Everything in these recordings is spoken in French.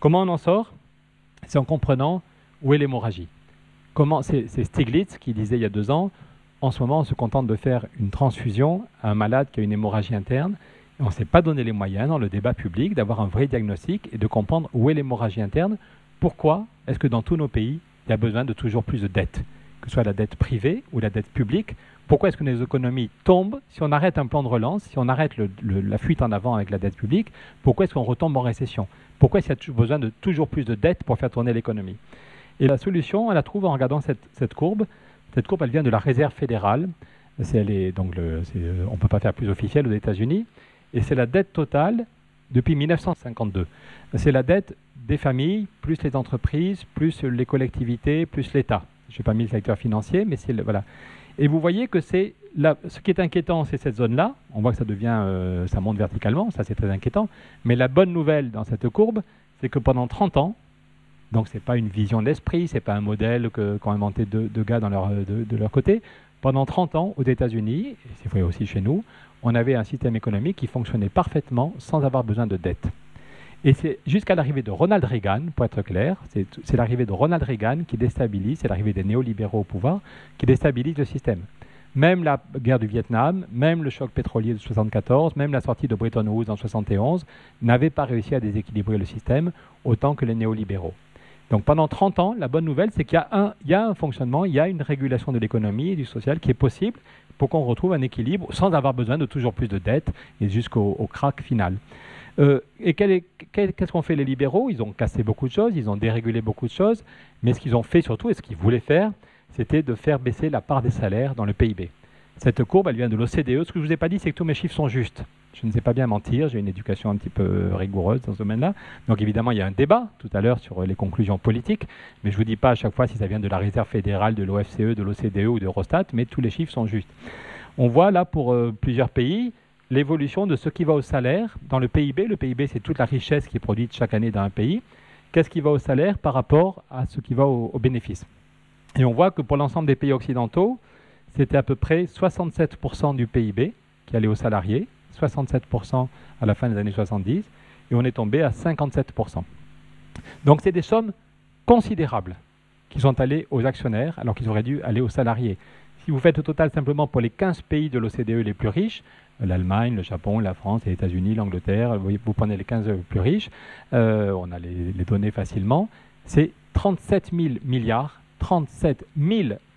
Comment on en sort? C'est en comprenant où est l'hémorragie. C'est Stiglitz qui disait il y a 2 ans, en ce moment on se contente de faire une transfusion à un malade qui a une hémorragie interne, et on ne s'est pas donné les moyens dans le débat public d'avoir un vrai diagnostic et de comprendre où est l'hémorragie interne. Pourquoi est-ce que dans tous nos pays, il y a besoin de toujours plus de dettes, que ce soit la dette privée ou la dette publique? Pourquoi est-ce que nos économies tombent si on arrête un plan de relance, si on arrête la fuite en avant avec la dette publique? Pourquoi est-ce qu'on retombe en récession? Pourquoi est-ce qu'il y a besoin de toujours plus de dettes pour faire tourner l'économie? Et la solution, on la trouve en regardant cette courbe. Cette courbe, elle vient de la Réserve fédérale. On ne peut pas faire plus officiel aux États-Unis. Et c'est la dette totale depuis 1952. C'est la dette des familles, plus les entreprises, plus les collectivités, plus l'État. Je n'ai pas mis le secteur financier, mais c'est voilà. Et vous voyez que ce qui est inquiétant, c'est cette zone-là. On voit que ça monte verticalement, ça c'est très inquiétant. Mais la bonne nouvelle dans cette courbe, c'est que pendant 30 ans, donc ce n'est pas une vision d'esprit, ce n'est pas un modèle qu'ont inventé deux gars de leur côté. Pendant 30 ans, aux États-Unis, et c'est vrai aussi chez nous, on avait un système économique qui fonctionnait parfaitement sans avoir besoin de dette. Et c'est jusqu'à l'arrivée de Ronald Reagan, pour être clair, c'est l'arrivée de Ronald Reagan qui déstabilise, c'est l'arrivée des néolibéraux au pouvoir, qui déstabilise le système. Même la guerre du Vietnam, même le choc pétrolier de 1974, même la sortie de Bretton Woods en 1971 n'avaient pas réussi à déséquilibrer le système autant que les néolibéraux. Donc pendant 30 ans, la bonne nouvelle, c'est qu'il y a un fonctionnement, il y a une régulation de l'économie et du social qui est possible pour qu'on retrouve un équilibre sans avoir besoin de toujours plus de dettes et jusqu'au crack final. Et qu'est-ce qu'ont fait les libéraux? Ils ont cassé beaucoup de choses, ils ont dérégulé beaucoup de choses, mais ce qu'ils ont fait surtout, et ce qu'ils voulaient faire, c'était de faire baisser la part des salaires dans le PIB. Cette courbe, elle vient de l'OCDE. Ce que je ne vous ai pas dit, c'est que tous mes chiffres sont justes. Je ne sais pas bien mentir, j'ai une éducation un petit peu rigoureuse dans ce domaine-là. Donc évidemment, il y a un débat tout à l'heure sur les conclusions politiques, mais je ne vous dis pas à chaque fois si ça vient de la Réserve fédérale, de l'OFCE, de l'OCDE ou d'Eurostat, mais tous les chiffres sont justes. On voit là pour plusieurs pays l'évolution de ce qui va au salaire dans le PIB. Le PIB, c'est toute la richesse qui est produite chaque année dans un pays. Qu'est-ce qui va au salaire par rapport à ce qui va aux bénéfices? Et on voit que pour l'ensemble des pays occidentaux, c'était à peu près 67% du PIB qui allait aux salariés, 67% à la fin des années 70, et on est tombé à 57%. Donc c'est des sommes considérables qui sont allées aux actionnaires alors qu'ils auraient dû aller aux salariés. Si vous faites le total simplement pour les 15 pays de l'OCDE les plus riches, l'Allemagne, le Japon, la France, les États-Unis, l'Angleterre, vous prenez les 15 plus riches, on a les données facilement, c'est 37 000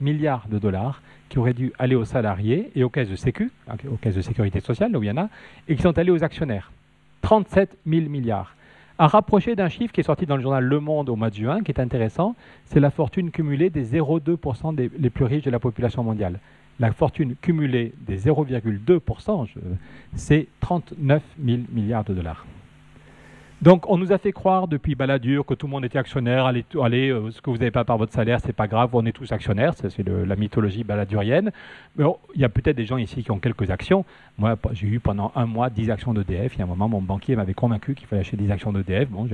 milliards de dollars qui auraient dû aller aux salariés et aux caisses de sécu, aux caisses de sécurité sociale, là où il y en a, et qui sont allés aux actionnaires. 37 000 milliards. À rapprocher d'un chiffre qui est sorti dans le journal Le Monde au mois de juin, qui est intéressant, c'est la fortune cumulée des 0,2% les plus riches de la population mondiale. La fortune cumulée des 0,2%, c'est 39 000 milliards de dollars. Donc, on nous a fait croire depuis Balladur que tout le monde était actionnaire. Allez, ce que vous n'avez pas par votre salaire, c'est pas grave, on est tous actionnaires. C'est la mythologie balladurienne. Mais il y a peut-être des gens ici qui ont quelques actions. Moi, j'ai eu pendant un mois 10 actions d'EDF. Il y a un moment, mon banquier m'avait convaincu qu'il fallait acheter 10 actions d'EDF. Bon,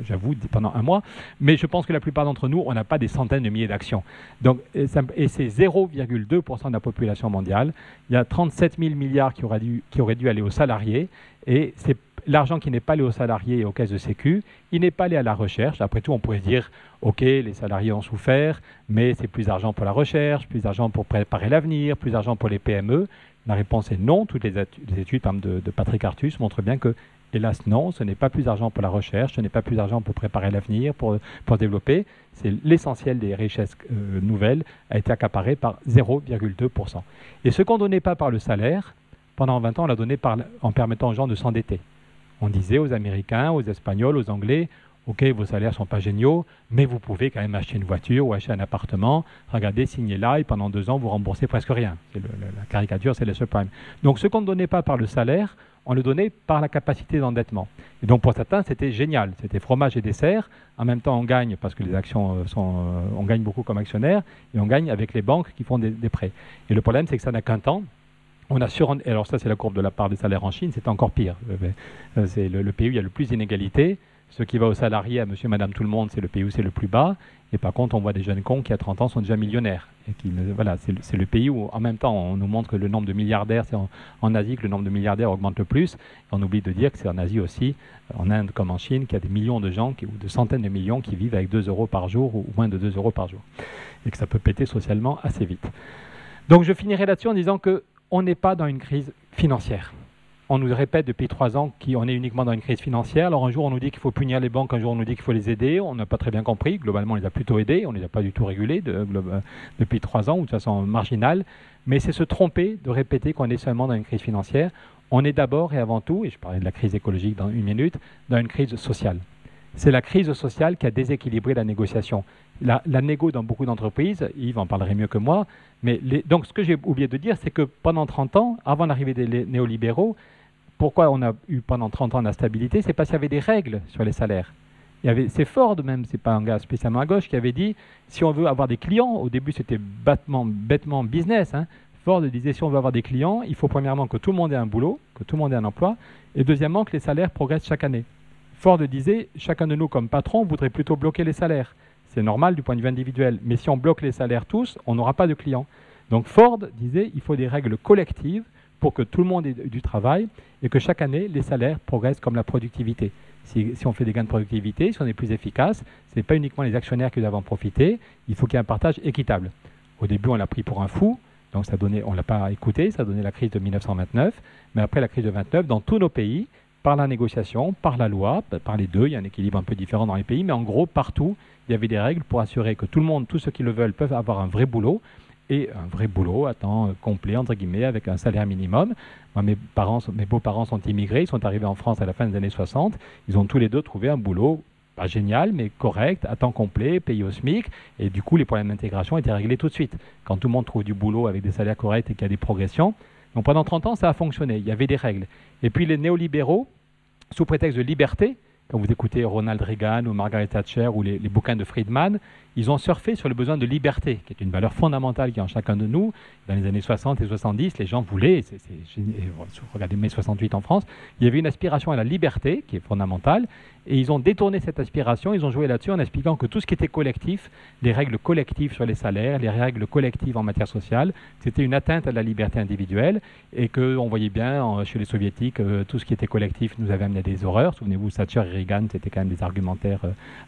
j'avoue, pendant un mois. Mais je pense que la plupart d'entre nous, on n'a pas des centaines de milliers d'actions. Donc, et c'est 0,2% de la population mondiale. Il y a 37 000 milliards qui auraient dû aller aux salariés. Et c'est l'argent qui n'est pas allé aux salariés et aux caisses de sécu, il n'est pas allé à la recherche. Après tout, on pourrait se dire, OK, les salariés ont souffert, mais c'est plus d'argent pour la recherche, plus d'argent pour préparer l'avenir, plus d'argent pour les PME. La réponse est non. Toutes les études de Patrick Artus montrent bien que, hélas, non, ce n'est pas plus d'argent pour la recherche, ce n'est pas plus d'argent pour préparer l'avenir, pour développer. C'est l'essentiel des richesses nouvelles a été accaparé par 0,2%. Et ce qu'on ne donnait pas par le salaire, pendant 20 ans, on l'a donné en permettant aux gens de s'endetter. On disait aux Américains, aux Espagnols, aux Anglais, OK, vos salaires ne sont pas géniaux, mais vous pouvez quand même acheter une voiture ou acheter un appartement. Regardez, signez là et pendant 2 ans, vous remboursez presque rien. La caricature, c'est le subprime. Donc, ce qu'on ne donnait pas par le salaire, on le donnait par la capacité d'endettement. Et donc, pour certains, c'était génial. C'était fromage et dessert. En même temps, on gagne parce que les actions on gagne beaucoup comme actionnaire et on gagne avec les banques qui font des prêts. Et le problème, c'est que ça n'a qu'un temps. Alors ça, c'est la courbe de la part des salaires en Chine, c'est encore pire. C'est le pays où il y a le plus d'inégalités. Ce qui va aux salariés, à monsieur, madame, tout le monde, c'est le pays où c'est le plus bas. Et par contre, on voit des jeunes cons qui, à 30 ans, sont déjà millionnaires. Et voilà, c'est le pays où, en même temps, on nous montre que le nombre de milliardaires, c'est en Asie que le nombre de milliardaires augmente le plus. Et on oublie de dire que c'est en Asie aussi, en Inde comme en Chine, qu'il y a des millions de gens, ou de centaines de millions, qui vivent avec 2 euros par jour ou moins de 2 euros par jour. Et que ça peut péter socialement assez vite. Donc je finirai là-dessus en disant qu'on n'est pas dans une crise financière. On nous répète depuis 3 ans qu'on est uniquement dans une crise financière. Alors un jour, on nous dit qu'il faut punir les banques, un jour, on nous dit qu'il faut les aider. On n'a pas très bien compris. Globalement, on les a plutôt aidés. On ne les a pas du tout régulés depuis 3 ans, ou de façon marginale. Mais c'est se tromper de répéter qu'on est seulement dans une crise financière. On est d'abord et avant tout, et je parlais de la crise écologique dans une minute, dans une crise sociale. C'est la crise sociale qui a déséquilibré la négociation. La négo dans beaucoup d'entreprises, Yves en parlerait mieux que moi, mais donc ce que j'ai oublié de dire, c'est que pendant 30 ans, avant l'arrivée des néolibéraux, pourquoi on a eu pendant 30 ans de la stabilité? C'est parce qu'il y avait des règles sur les salaires. C'est Ford même, c'est pas un gars spécialement à gauche, qui avait dit, si on veut avoir des clients, au début c'était bêtement business, hein, Ford disait, si on veut avoir des clients, il faut premièrement que tout le monde ait un boulot, que tout le monde ait un emploi, et deuxièmement que les salaires progressent chaque année. Ford disait, chacun de nous comme patron voudrait plutôt bloquer les salaires. C'est normal du point de vue individuel, mais si on bloque les salaires tous, on n'aura pas de clients. Donc Ford disait, il faut des règles collectives pour que tout le monde ait du travail et que chaque année, les salaires progressent comme la productivité. Si on fait des gains de productivité, si on est plus efficace, ce n'est pas uniquement les actionnaires qui doivent en profiter, il faut qu'il y ait un partage équitable. Au début, on l'a pris pour un fou, donc on ne l'a pas écouté, ça a donné la crise de 1929, mais après la crise de 29, dans tous nos pays, par la négociation, par la loi, par les deux, il y a un équilibre un peu différent dans les pays, mais en gros, partout, il y avait des règles pour assurer que tout le monde, tous ceux qui le veulent, peuvent avoir un vrai boulot, et un vrai boulot à temps complet, entre guillemets, avec un salaire minimum. Moi, mes beaux-parents sont immigrés, ils sont arrivés en France à la fin des années 60. Ils ont tous les deux trouvé un boulot, pas génial, mais correct, à temps complet, payé au SMIC. Et du coup, les problèmes d'intégration étaient réglés tout de suite. Quand tout le monde trouve du boulot avec des salaires corrects et qu'il y a des progressions. Donc pendant 30 ans, ça a fonctionné. Il y avait des règles. Et puis les néolibéraux, sous prétexte de liberté, quand vous écoutez Ronald Reagan ou Margaret Thatcher ou les bouquins de Friedman, ils ont surfé sur le besoin de liberté, qui est une valeur fondamentale qui est en chacun de nous. Dans les années 60 et 70, les gens voulaient, regardez mai 68 en France, il y avait une aspiration à la liberté qui est fondamentale, et ils ont détourné cette aspiration, ils ont joué là-dessus en expliquant que tout ce qui était collectif, les règles collectives sur les salaires, les règles collectives en matière sociale, c'était une atteinte à la liberté individuelle, et qu'on voyait bien chez les soviétiques, tout ce qui était collectif nous avait amené à des horreurs. Souvenez-vous, Thatcher et Reagan, c'était quand même des argumentaires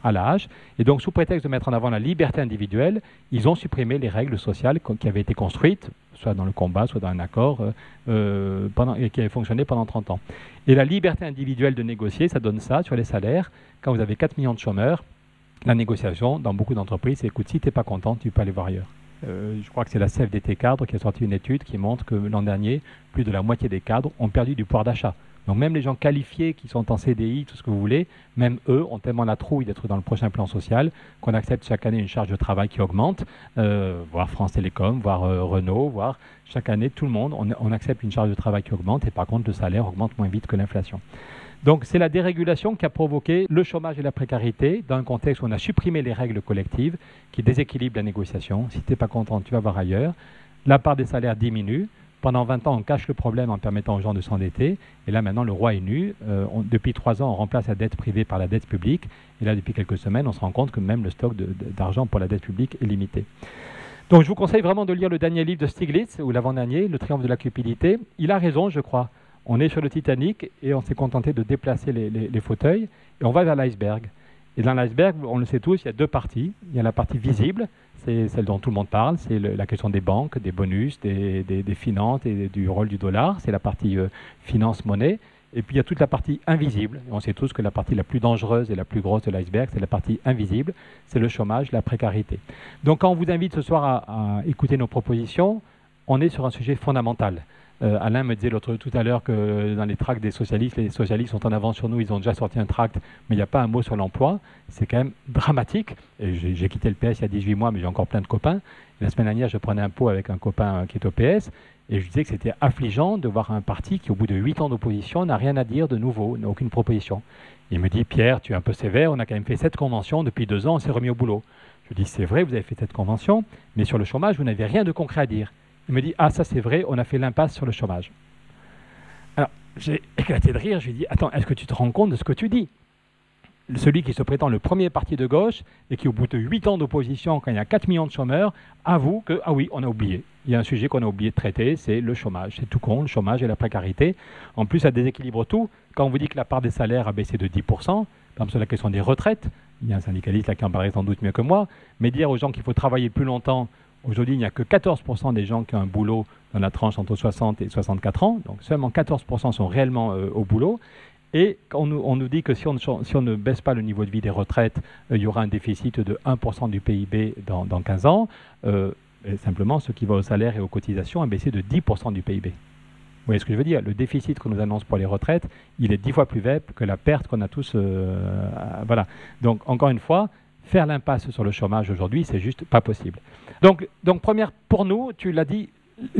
à la hache. Et donc, sous prétexte de mettre en avant la liberté individuelle, ils ont supprimé les règles sociales qui avaient été construites, soit dans le combat, soit dans un accord, et qui avaient fonctionné pendant 30 ans. Et la liberté individuelle de négocier, ça donne ça sur les salaires. Quand vous avez 4 millions de chômeurs, la négociation, dans beaucoup d'entreprises, c'est écoute, si tu n'es pas content, tu peux aller voir ailleurs. Je crois que c'est la CFDT Cadre qui a sorti une étude qui montre que l'an dernier, plus de la moitié des cadres ont perdu du pouvoir d'achat. Donc même les gens qualifiés qui sont en CDI, tout ce que vous voulez, même eux ont tellement la trouille d'être dans le prochain plan social qu'on accepte chaque année une charge de travail qui augmente, voire France Télécom, voire Renault, voire chaque année tout le monde, on accepte une charge de travail qui augmente et par contre le salaire augmente moins vite que l'inflation. Donc c'est la dérégulation qui a provoqué le chômage et la précarité dans un contexte où on a supprimé les règles collectives qui déséquilibrent la négociation. Si tu n'es pas content, tu vas voir ailleurs. La part des salaires diminue. Pendant 20 ans, on cache le problème en permettant aux gens de s'endetter. Et là, maintenant, le roi est nu. Depuis 3 ans, on remplace la dette privée par la dette publique. Et là, depuis quelques semaines, on se rend compte que même le stock d'argent pour la dette publique est limité. Donc, je vous conseille vraiment de lire le dernier livre de Stiglitz, ou l'avant-dernier, Le triomphe de la cupidité. Il a raison, je crois. On est sur le Titanic et on s'est contenté de déplacer les fauteuils. Et on va vers l'iceberg. Et dans l'iceberg, on le sait tous, il y a 2 parties. Il y a la partie visible, c'est celle dont tout le monde parle, c'est la question des banques, des bonus, des finances et du rôle du dollar, c'est la partie finance-monnaie. Et puis il y a toute la partie invisible. Et on sait tous que la partie la plus dangereuse et la plus grosse de l'iceberg, c'est la partie invisible, c'est le chômage, la précarité. Donc quand on vous invite ce soir à écouter nos propositions, on est sur un sujet fondamental. Alain me disait tout à l'heure que dans les tracts des socialistes, les socialistes sont en avance sur nous, ils ont déjà sorti un tract, mais il n'y a pas un mot sur l'emploi. C'est quand même dramatique. Et j'ai quitté le PS il y a 18 mois, mais j'ai encore plein de copains. Et la semaine dernière, je prenais un pot avec un copain qui est au PS, et je disais que c'était affligeant de voir un parti qui, au bout de 8 ans d'opposition, n'a rien à dire de nouveau, n'a aucune proposition. Il me dit, Pierre, tu es un peu sévère, on a quand même fait 7 conventions, depuis 2 ans, on s'est remis au boulot. Je dis, c'est vrai, vous avez fait cette convention, mais sur le chômage, vous n'avez rien de concret à dire. Il me dit, ah ça c'est vrai, on a fait l'impasse sur le chômage. Alors, j'ai éclaté de rire, je lui ai dit, attends, est-ce que tu te rends compte de ce que tu dis? celui qui se prétend le premier parti de gauche et qui, au bout de 8 ans d'opposition, quand il y a 4 millions de chômeurs, avoue que, ah oui, on a oublié. Il y a un sujet qu'on a oublié de traiter, c'est le chômage. C'est tout con, le chômage et la précarité. En plus, ça déséquilibre tout. Quand on vous dit que la part des salaires a baissé de 10%, par exemple sur la question des retraites, il y a un syndicaliste là qui en parlerait sans doute mieux que moi, mais dire aux gens qu'il faut travailler plus longtemps, aujourd'hui, il n'y a que 14% des gens qui ont un boulot dans la tranche entre 60 et 64 ans, donc seulement 14% sont réellement au boulot. Et on nous dit que si on ne baisse pas le niveau de vie des retraites, il y aura un déficit de 1% du PIB dans 15 ans. Et simplement, ce qui va au salaire et aux cotisations a baissé de 10% du PIB. Vous voyez ce que je veux dire? Le déficit qu'on nous annonce pour les retraites, il est 10 fois plus faible que la perte qu'on a tous. Voilà. Donc, encore une fois, faire l'impasse sur le chômage aujourd'hui, c'est juste pas possible. Donc première, pour nous, tu l'as dit,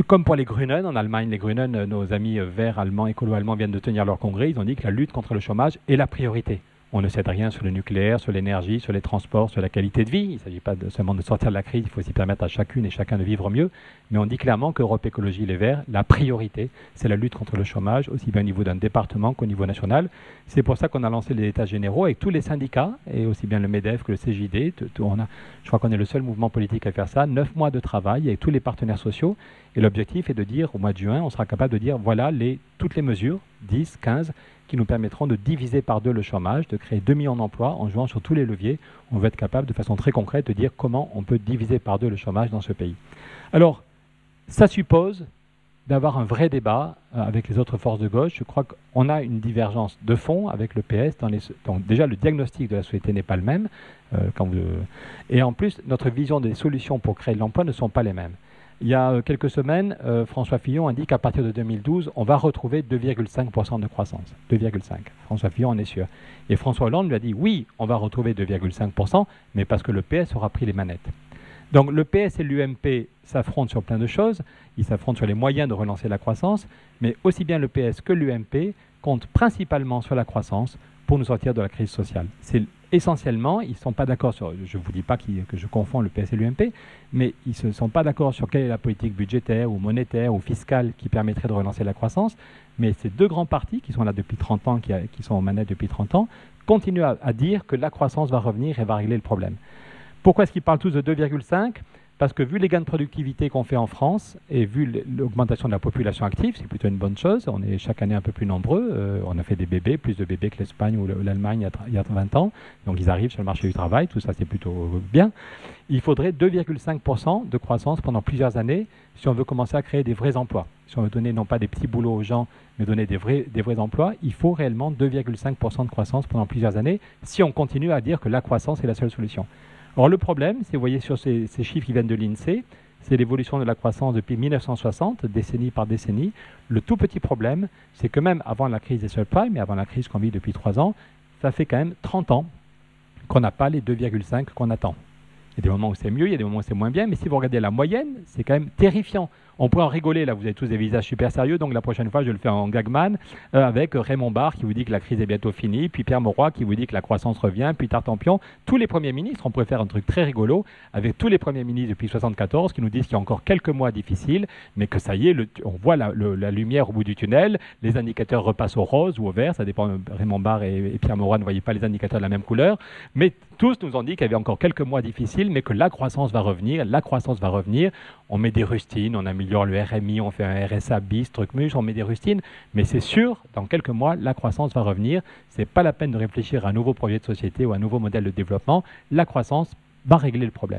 comme pour les Grünen en Allemagne, les Grünen, nos amis verts allemands, écolo-allemands viennent de tenir leur congrès, ils ont dit que la lutte contre le chômage est la priorité. On ne cède rien sur le nucléaire, sur l'énergie, sur les transports, sur la qualité de vie. Il ne s'agit pas seulement de sortir de la crise, il faut aussi permettre à chacune et chacun de vivre mieux. Mais on dit clairement qu'Europe Écologie Les Verts, la priorité, c'est la lutte contre le chômage, aussi bien au niveau d'un département qu'au niveau national. C'est pour ça qu'on a lancé les États généraux avec tous les syndicats, et aussi bien le MEDEF que le CJD. Je crois qu'on est le seul mouvement politique à faire ça. 9 mois de travail avec tous les partenaires sociaux. Et l'objectif est de dire, au mois de juin, on sera capable de dire, voilà toutes les mesures, 10, 15, qui nous permettront de diviser par 2 le chômage, de créer 2 millions d'emplois en jouant sur tous les leviers. On va être capable de façon très concrète de dire comment on peut diviser par 2 le chômage dans ce pays. Alors, ça suppose d'avoir un vrai débat avec les autres forces de gauche. Je crois qu'on a une divergence de fond avec le PS. Donc déjà, le diagnostic de la société n'est pas le même. Et en plus, notre vision des solutions pour créer de l'emploi ne sont pas les mêmes. Il y a quelques semaines, François Fillon indique qu'à partir de 2012, on va retrouver 2,5% de croissance. 2,5%. François Fillon en est sûr. Et François Hollande lui a dit, oui, on va retrouver 2,5%, mais parce que le PS aura pris les manettes. Donc le PS et l'UMP s'affrontent sur plein de choses. Ils s'affrontent sur les moyens de relancer la croissance, mais aussi bien le PS que l'UMP comptent principalement sur la croissance pour nous sortir de la crise sociale. C'est essentiellement, ils ne sont pas d'accord sur, je ne vous dis pas que je confonds le PS et l'UMP, mais ils ne sont pas d'accord sur quelle est la politique budgétaire ou monétaire ou fiscale qui permettrait de relancer la croissance, mais ces 2 grands partis qui sont là depuis 30 ans, qui sont aux manettes depuis 30 ans, continuent à dire que la croissance va revenir et va régler le problème. Pourquoi est-ce qu'ils parlent tous de 2,5 ? Parce que vu les gains de productivité qu'on fait en France et vu l'augmentation de la population active, c'est plutôt une bonne chose. On est chaque année un peu plus nombreux. On a fait des bébés, plus de bébés que l'Espagne ou l'Allemagne il y a 20 ans. Donc ils arrivent sur le marché du travail. Tout ça, c'est plutôt bien. Il faudrait 2,5% de croissance pendant plusieurs années si on veut commencer à créer des vrais emplois. Si on veut donner non pas des petits boulots aux gens, mais donner des vrais emplois, il faut réellement 2,5% de croissance pendant plusieurs années si on continue à dire que la croissance est la seule solution. Or, le problème, c'est, vous voyez sur ces chiffres qui viennent de l'INSEE, c'est l'évolution de la croissance depuis 1960, décennie par décennie. Le tout petit problème, c'est que même avant la crise des subprimes et avant la crise qu'on vit depuis 3 ans, ça fait quand même 30 ans qu'on n'a pas les 2,5 qu'on attend. Il y a des moments où c'est mieux, il y a des moments où c'est moins bien, mais si vous regardez la moyenne, c'est quand même terrifiant. On pourrait en rigoler, là vous avez tous des visages super sérieux, donc la prochaine fois je le fais en gagman, avec Raymond Barre qui vous dit que la crise est bientôt finie, puis Pierre Mauroy qui vous dit que la croissance revient, puis Tartampion, tous les premiers ministres, on pourrait faire un truc très rigolo, avec tous les premiers ministres depuis 1974 qui nous disent qu'il y a encore quelques mois difficiles, mais que ça y est, on voit la lumière au bout du tunnel, les indicateurs repassent au rose ou au vert, ça dépend, Raymond Barre et Pierre Mauroy ne voyaient pas les indicateurs de la même couleur, mais tous nous ont dit qu'il y avait encore quelques mois difficiles, mais que la croissance va revenir, on met des rustines, on améliore le RMI, on fait un RSA bis, truc mus, on met des rustines, mais c'est sûr, dans quelques mois, la croissance va revenir. Ce n'est pas la peine de réfléchir à un nouveau projet de société ou à un nouveau modèle de développement. La croissance va régler le problème.